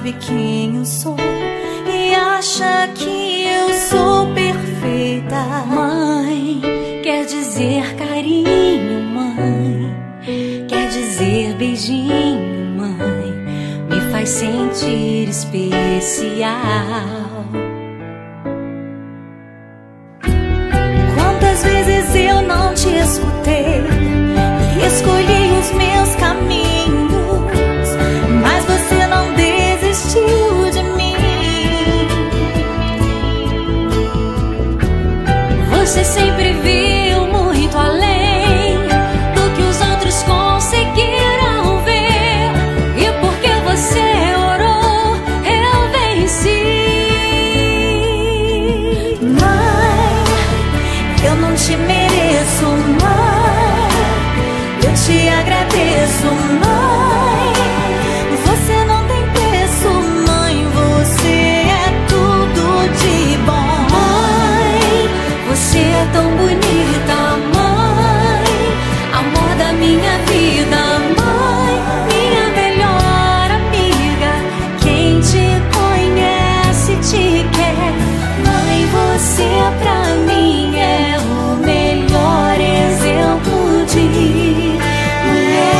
sabe quem eu sou e acha que eu sou perfeita. Mãe, quer dizer carinho, mãe, quer dizer beijinho, mãe, me faz sentir especial. Quantas vezes eu não te escutei e escolhi os meus caminhos, mas você não desistiu de mim. Você sempre viu muito além do que os outros conseguiram ver, e porque você orou, eu venci. Mãe, eu não te mereço, mãe, eu te agradeço, mãe. Você não tem preço, mãe, você é tudo de bom. Mãe, você é tão bonita, mãe, amor da minha vida, mãe, minha melhor amiga. Quem te conhece te quer, mãe, você pra mim é o melhor exemplo de mulher.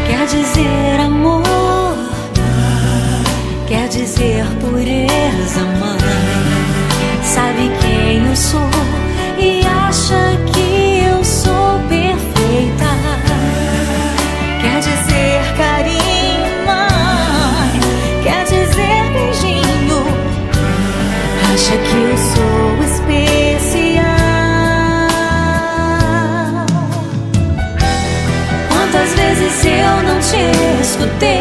Quer dizer amor, quer dizer pureza, mãe, sabe quem eu sou e acha que eu sou perfeita. Quer dizer carinho, mãe, quer dizer beijinho, acha que eu sou especial. Quantas vezes eu não te escutei